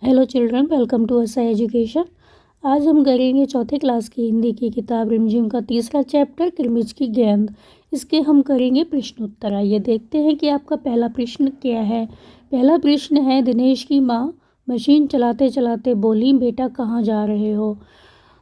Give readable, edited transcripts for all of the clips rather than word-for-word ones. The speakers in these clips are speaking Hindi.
Hello children, welcome to SI education. आज हम करेंगे चौथे क्लास की हिंदी की किताब रिमझिम का तीसरा चैप्टर किरमिज की गेंद। इसके हम करेंगे प्रश्न उत्तर। आइए देखते हैं कि आपका पहला प्रश्न क्या है। पहला प्रश्न है, दिनेश की माँ मशीन चलाते चलाते बोली, बेटा कहाँ जा रहे हो।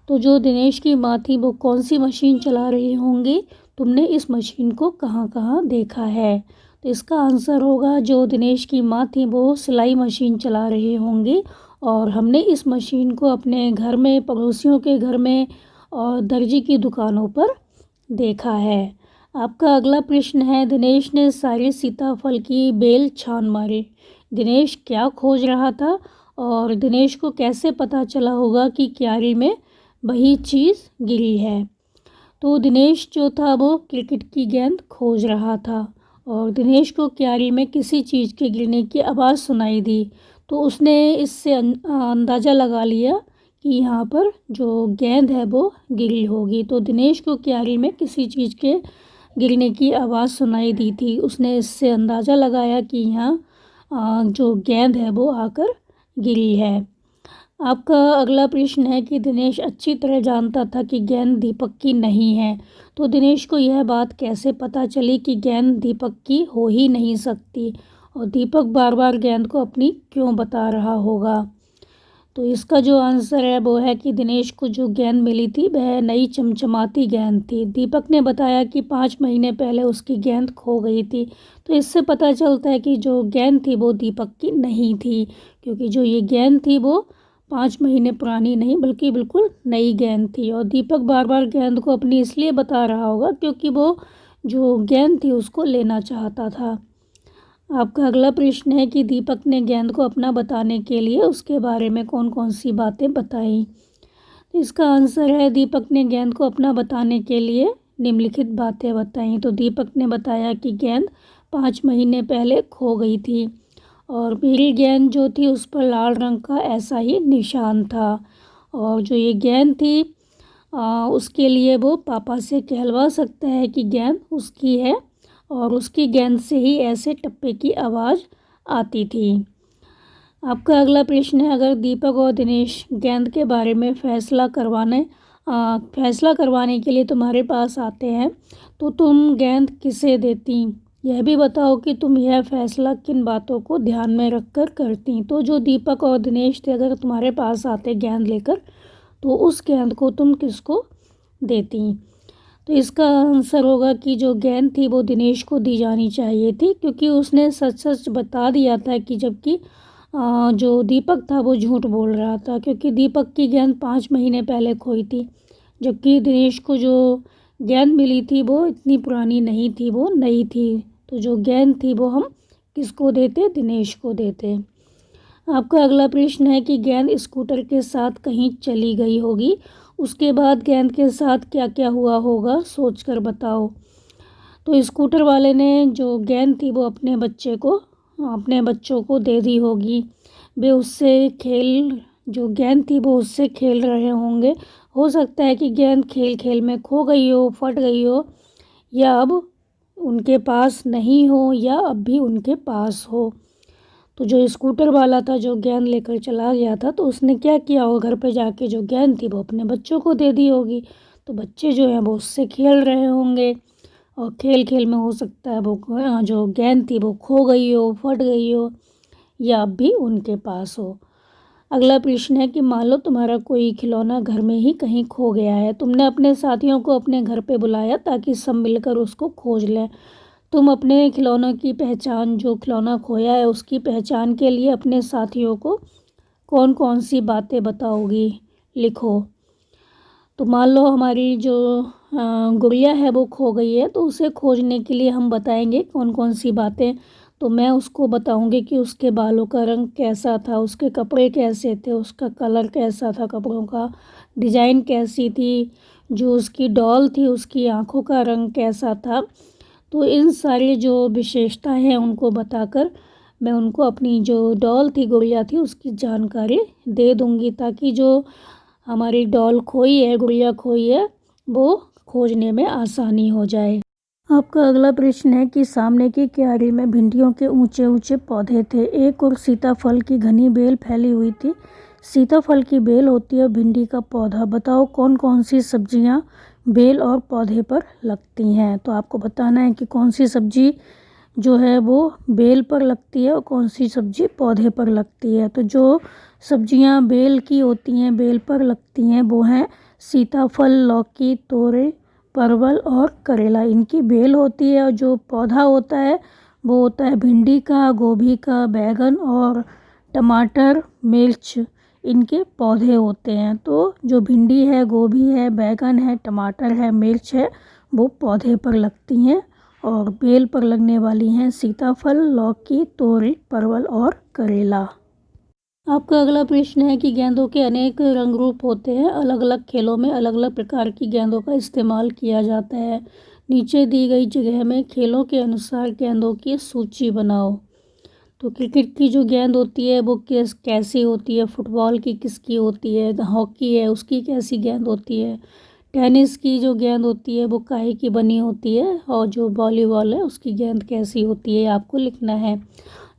तो जो दिनेश की माँ थी वो कौन सी मशीन चला रही होंगी, तुमने इस मशीन को कहाँ कहाँ देखा है। तो इसका आंसर होगा, जो दिनेश की माँ थी वो सिलाई मशीन चला रही होंगी और हमने इस मशीन को अपने घर में, पड़ोसियों के घर में और दर्जी की दुकानों पर देखा है। आपका अगला प्रश्न है, दिनेश ने सारे सीताफल की बेल छान मारी। दिनेश क्या खोज रहा था और दिनेश को कैसे पता चला होगा कि क्यारी में वही चीज़ गिरी है। तो दिनेश जो था वो क्रिकेट की गेंद खोज रहा था और दिनेश को क्यारी में किसी चीज़ के गिरने की आवाज़ सुनाई दी। तो उसने इससे अंदाज़ा लगा लिया कि यहाँ पर जो गेंद है वो गिरी होगी। तो दिनेश को क्यारी में किसी चीज़ के गिरने की आवाज़ सुनाई दी थी। उसने इससे अंदाज़ा लगाया कि यहाँ जो गेंद है वो आकर गिरी है। आपका अगला प्रश्न है कि दिनेश अच्छी तरह जानता था कि गेंद दीपक की नहीं है। तो दिनेश को यह बात कैसे पता चली कि गेंद दीपक की हो ही नहीं सकती और दीपक बार बार गेंद को अपनी क्यों बता रहा होगा। तो इसका जो आंसर है वो है कि दिनेश को जो गेंद मिली थी वह नई चमचमाती गेंद थी। दीपक ने बताया कि 5 महीने पहले उसकी गेंद खो गई थी। तो इससे पता चलता है कि जो गेंद थी वो दीपक की नहीं थी, क्योंकि जो ये गेंद थी वो 5 महीने पुरानी नहीं बल्कि बिल्कुल नई गेंद थी। और दीपक बार बार गेंद को अपनी इसलिए बता रहा होगा क्योंकि वो जो गेंद थी उसको लेना चाहता था। आपका अगला प्रश्न है कि दीपक ने गेंद को अपना बताने के लिए उसके बारे में कौन कौन सी बातें बताई। इसका आंसर है, दीपक ने गेंद को अपना बताने के लिए निम्नलिखित बातें बताई। तो दीपक ने बताया कि गेंद 5 महीने पहले खो गई थी और मेरी गेंद जो थी उस पर लाल रंग का ऐसा ही निशान था और जो ये गेंद थी उसके लिए वो पापा से कहलवा सकता है कि गेंद उसकी है और उसकी गेंद से ही ऐसे टप्पे की आवाज़ आती थी। आपका अगला प्रश्न है, अगर दीपक और दिनेश गेंद के बारे में फैसला करवाने के लिए तुम्हारे पास आते हैं तो तुम गेंद किसे देती। यह भी बताओ कि तुम यह फैसला किन बातों को ध्यान में रखकर करती। तो जो दीपक और दिनेश थे, अगर तुम्हारे पास आते गेंद लेकर तो उस गेंद को तुम किसको देती। तो इसका आंसर होगा कि जो गेंद थी वो दिनेश को दी जानी चाहिए थी, क्योंकि उसने सच सच बता दिया था कि जबकि जो दीपक था वो झूठ बोल रहा था, क्योंकि दीपक की गेंद 5 महीने पहले खोई थी जबकि दिनेश को जो गेंद मिली थी वो इतनी पुरानी नहीं थी, वो नई थी। तो जो गेंद थी वो हम किसको देते, दिनेश को देते। आपका अगला प्रश्न है कि गेंद स्कूटर के साथ कहीं चली गई होगी, उसके बाद गेंद के साथ क्या क्या हुआ होगा, सोचकर बताओ। तो स्कूटर वाले ने जो गेंद थी वो अपने बच्चों को दे दी होगी। वे उससे जो गेंद थी वो उससे खेल रहे होंगे। हो सकता है कि गेंद खेल खेल में खो गई हो, फट गई हो, या अब उनके पास नहीं हो, या अब भी उनके पास हो। तो जो स्कूटर वाला था जो गेंद लेकर चला गया था, तो उसने क्या किया हो, घर पे जाके जो गेंद थी वो अपने बच्चों को दे दी होगी। तो बच्चे जो हैं वो उससे खेल रहे होंगे और खेल खेल में हो सकता है वो जो गेंद थी वो खो गई हो, फट गई हो, या अब भी उनके पास हो। अगला प्रश्न है कि मान लो तुम्हारा कोई खिलौना घर में ही कहीं खो गया है। तुमने अपने साथियों को अपने घर पे बुलाया ताकि सब मिलकर उसको खोज लें। तुम अपने खिलौनों की पहचान, जो खिलौना खोया है उसकी पहचान के लिए अपने साथियों को कौन कौन सी बातें बताओगी, लिखो। तो मान लो हमारी जो गुड़िया है वो खो गई है, तो उसे खोजने के लिए हम बताएंगे कौन कौन सी बातें। तो मैं उसको बताऊंगी कि उसके बालों का रंग कैसा था, उसके कपड़े कैसे थे, उसका कलर कैसा था, कपड़ों का डिज़ाइन कैसी थी, जो उसकी डॉल थी उसकी आँखों का रंग कैसा था। तो इन सारी जो विशेषताएं हैं उनको बताकर मैं उनको अपनी जो डॉल थी, गुड़िया थी, उसकी जानकारी दे दूंगी, ताकि जो हमारी डॉल खोई है, गुड़िया खोई है, वो खोजने में आसानी हो जाए। आपका अगला प्रश्न है कि सामने की क्यारी में भिंडियों के ऊंचे ऊंचे पौधे थे। एक और सीताफल की घनी बेल फैली हुई थी। सीताफल की बेल होती है भिंडी का पौधा। बताओ कौन कौन सी सब्जियां बेल और पौधे पर लगती हैं। तो आपको बताना है कि कौन सी सब्जी जो है वो बेल पर लगती है और कौन सी सब्जी पौधे पर लगती है। तो जो सब्जियां बेल की होती हैं, बेल पर लगती हैं, वो हैं सीताफल, लौकी, तोरई, परवल और करेला। इनकी बेल होती है। और जो पौधा होता है वो होता है भिंडी का, गोभी का, बैंगन और टमाटर, मिर्च, इनके पौधे होते हैं। तो जो भिंडी है, गोभी है, बैंगन है, टमाटर है, मिर्च है, वो पौधे पर लगती हैं। और बेल पर लगने वाली हैं सीताफल, लौकी, तोरई, परवल और करेला। आपका अगला प्रश्न है कि गेंदों के अनेक रंग रूप होते हैं। अलग अलग खेलों में अलग अलग प्रकार की गेंदों का इस्तेमाल किया जाता है। नीचे दी गई जगह में खेलों के अनुसार गेंदों की सूची बनाओ। तो क्रिकेट की जो गेंद होती है वो कैसी होती है, फुटबॉल की किसकी होती है, हॉकी है उसकी कैसी गेंद होती है, टेनिस की जो गेंद होती है वो काहे की बनी होती है, और जो वॉलीबॉल है उसकी गेंद कैसी होती है आपको लिखना है।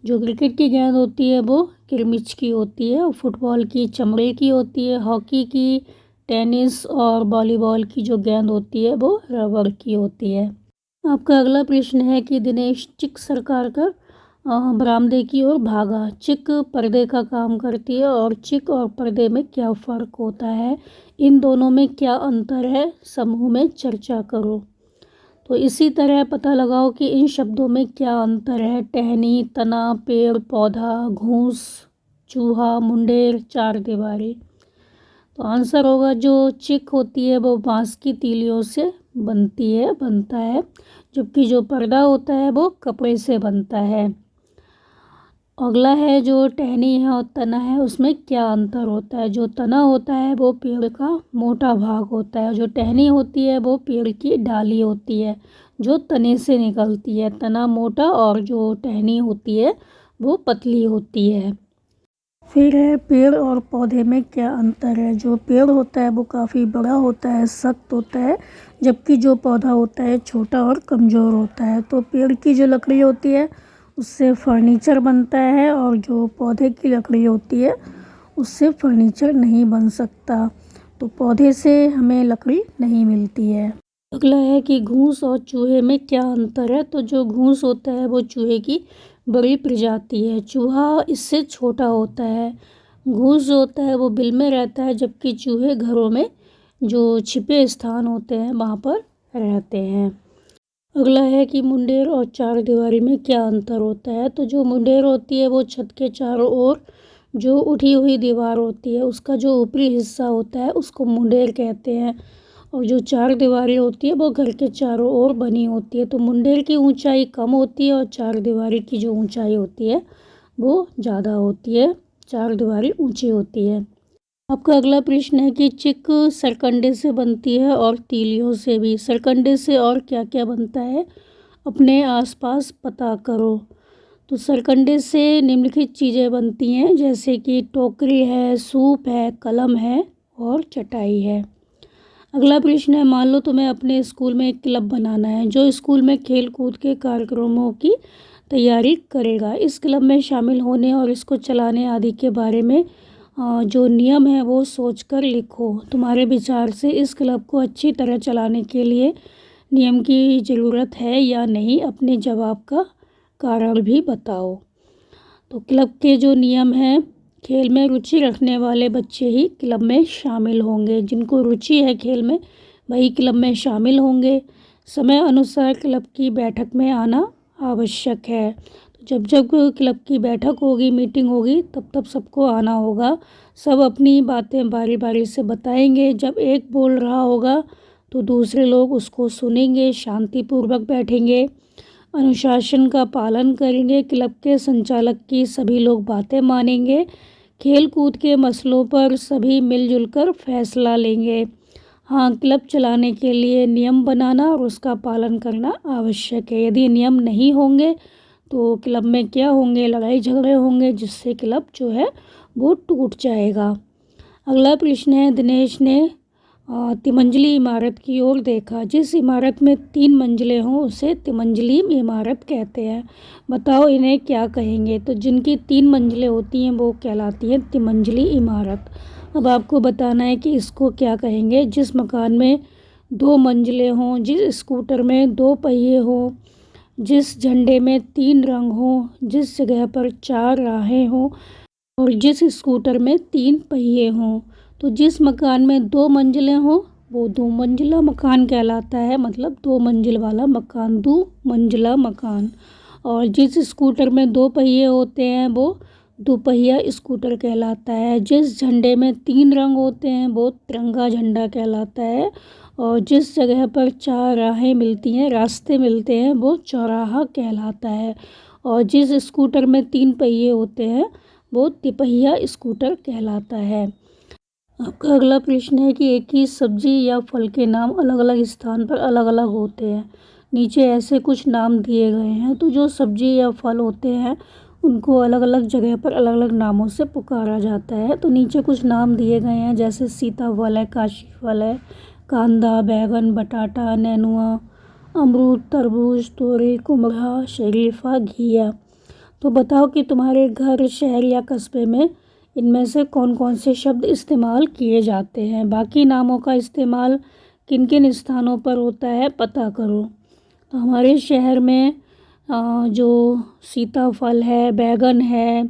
जो क्रिकेट की गेंद होती है वो किरमिच की होती है और फुटबॉल की चमड़े की होती है। हॉकी की, टेनिस और वॉलीबॉल की जो गेंद होती है वो रबड़ की होती है। आपका अगला प्रश्न है कि दिनेश चिक सरकार का बरामदे की ओर भागा। चिक पर्दे का काम करती है और चिक और पर्दे में क्या फ़र्क होता है, इन दोनों में क्या अंतर है, समूह में चर्चा करो। तो इसी तरह पता लगाओ कि इन शब्दों में क्या अंतर है। टहनी, तना, पेड़, पौधा, घूस, चूहा, मुंडेर, चारदीवारी। तो आंसर होगा जो चिक होती है वो बांस की तीलियों से बनता है, जबकि जो पर्दा होता है वो कपड़े से बनता है। अगला है जो टहनी है और तना है, उसमें क्या अंतर होता है। जो तना होता है वो पेड़ का मोटा भाग होता है। जो टहनी होती है वो पेड़ की डाली होती है जो तने से निकलती है। तना मोटा और जो टहनी होती है वो पतली होती है। फिर है पेड़ और पौधे में क्या अंतर है। जो पेड़ होता है वो काफ़ी बड़ा होता है, सख्त होता है, जबकि जो पौधा होता है छोटा और कमज़ोर होता है। तो पेड़ की जो लकड़ी होती है उससे फर्नीचर बनता है और जो पौधे की लकड़ी होती है उससे फर्नीचर नहीं बन सकता। तो पौधे से हमें लकड़ी नहीं मिलती है। अगला है कि घूस और चूहे में क्या अंतर है। तो जो घूस होता है वो चूहे की बड़ी प्रजाति है। चूहा इससे छोटा होता है। घूस जो होता है वो बिल में रहता है, जबकि चूहे घरों में जो छिपे स्थान होते हैं वहाँ पर रहते हैं। अगला है कि मुंडेर और चारदीवारी में क्या अंतर होता है। तो जो मुंडेर होती है वो छत के चारों ओर जो उठी हुई दीवार होती है उसका जो ऊपरी हिस्सा होता है उसको मुंडेर कहते हैं। और जो चारदीवारी होती है वो घर के चारों ओर बनी होती है। तो मुंडेर की ऊंचाई कम होती है और चारदीवारी की जो ऊंचाई होती है वो ज़्यादा होती है। चारदीवारी ऊंची होती है। आपका अगला प्रश्न है कि चिक सरकंडे से बनती है और तीलियों से भी। सरकंडे से और क्या क्या बनता है अपने आसपास पता करो। तो सरकंडे से निम्नलिखित चीज़ें बनती हैं, जैसे कि टोकरी है, सूप है, कलम है और चटाई है। अगला प्रश्न है मान लो तुम्हें अपने स्कूल में एक क्लब बनाना है जो स्कूल में खेल कूद के कार्यक्रमों की तैयारी करेगा। इस क्लब में शामिल होने और इसको चलाने आदि के बारे में जो नियम है वो सोचकर लिखो। तुम्हारे विचार से इस क्लब को अच्छी तरह चलाने के लिए नियम की ज़रूरत है या नहीं, अपने जवाब का कारण भी बताओ। तो क्लब के जो नियम हैं, खेल में रुचि रखने वाले बच्चे ही क्लब में शामिल होंगे। जिनको रुचि है खेल में वही क्लब में शामिल होंगे। समय अनुसार क्लब की बैठक में आना आवश्यक है। तो जब जब क्लब की बैठक होगी, मीटिंग होगी, तब तब सबको आना होगा। सब अपनी बातें बारी बारी से बताएंगे। जब एक बोल रहा होगा तो दूसरे लोग उसको सुनेंगे, शांतिपूर्वक बैठेंगे, अनुशासन का पालन करेंगे। क्लब के संचालक की सभी लोग बातें मानेंगे। खेल कूद के मसलों पर सभी मिलजुल कर फैसला लेंगे। हाँ, क्लब चलाने के लिए नियम बनाना और उसका पालन करना आवश्यक है। यदि नियम नहीं होंगे तो क्लब में क्या होंगे, लड़ाई झगड़े होंगे, जिससे क्लब जो है वो टूट जाएगा। अगला प्रश्न है दिनेश ने तिमंजली इमारत की ओर देखा। जिस इमारत में 3 मंजिलें हों उसे तिमंजली इमारत कहते हैं। बताओ इन्हें क्या कहेंगे। तो जिनकी 3 मंजिलें होती हैं वो कहलाती हैं तिमंजली इमारत। अब आपको बताना है कि इसको क्या कहेंगे। जिस मकान में 2 मंजिलें हों, जिस स्कूटर में 2 पहिए हों, जिस झंडे में 3 रंग हों, जिस जगह पर 4 राहें हों और जिस स्कूटर में 3 पहिए हों। तो जिस मकान में 2 मंजिलें हों वो 2 मंजिला मकान कहलाता है, मतलब 2 मंजिल वाला मकान, 2 मंजिला मकान। और जिस स्कूटर में 2 पहिए होते हैं वो दोपहिया स्कूटर कहलाता है। जिस झंडे में 3 रंग होते हैं वो तिरंगा झंडा कहलाता है। और जिस जगह पर 4 राहें मिलती हैं, रास्ते मिलते हैं, वो चौराहा कहलाता है। और जिस स्कूटर में 3 पहिए होते हैं वो तिपहिया स्कूटर कहलाता है। आपका अगला प्रश्न है कि एक ही सब्जी या फल के नाम अलग अलग स्थान पर अलग अलग होते हैं। नीचे ऐसे कुछ नाम दिए गए हैं। तो जो सब्जी या फल होते हैं उनको अलग अलग जगह पर अलग अलग नामों से पुकारा जाता है। तो नीचे कुछ नाम दिए गए हैं, जैसे सीताफल है, काशी फल है, कांदा, बैगन, बटाटा, नेनुआ, अमरूद, तरबूज, तोरी, कुम्हड़ा, शरीफा, घिया। तो बताओ कि तुम्हारे घर, शहर या कस्बे में इनमें से कौन कौन से शब्द इस्तेमाल किए जाते हैं। बाकी नामों का इस्तेमाल किन किन स्थानों पर होता है पता करो। तो हमारे शहर में जो सीताफल है, बैगन है,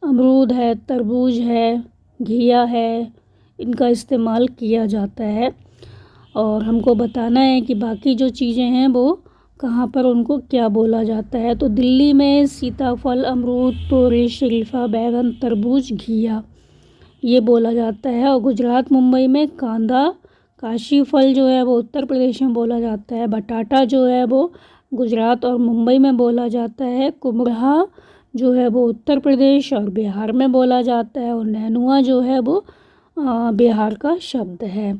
अमरूद है, तरबूज है, घिया है, इनका इस्तेमाल किया जाता है। और हमको बताना है कि बाकी जो चीज़ें हैं वो कहाँ पर उनको क्या बोला जाता है। तो दिल्ली में सीताफल, अमरूद, तोरी, शरीफा, बैगन, तरबूज, घिया ये बोला जाता है। और गुजरात, मुंबई में कांदा, काशी फल जो है वो उत्तर प्रदेश में बोला जाता है। बटाटा जो है वो गुजरात और मुंबई में बोला जाता है। कुम्हड़ा जो है वो उत्तर प्रदेश और बिहार में बोला जाता है। और नेनुआ जो है वो बिहार का शब्द है।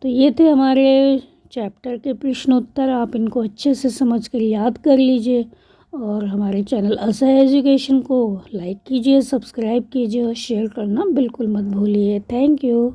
तो ये थे हमारे चैप्टर के प्रश्न उत्तर। आप इनको अच्छे से समझ कर याद कर लीजिए और हमारे चैनल असहाय एजुकेशन को लाइक कीजिए, सब्सक्राइब कीजिए और शेयर करना बिल्कुल मत भूलिए। Thank you.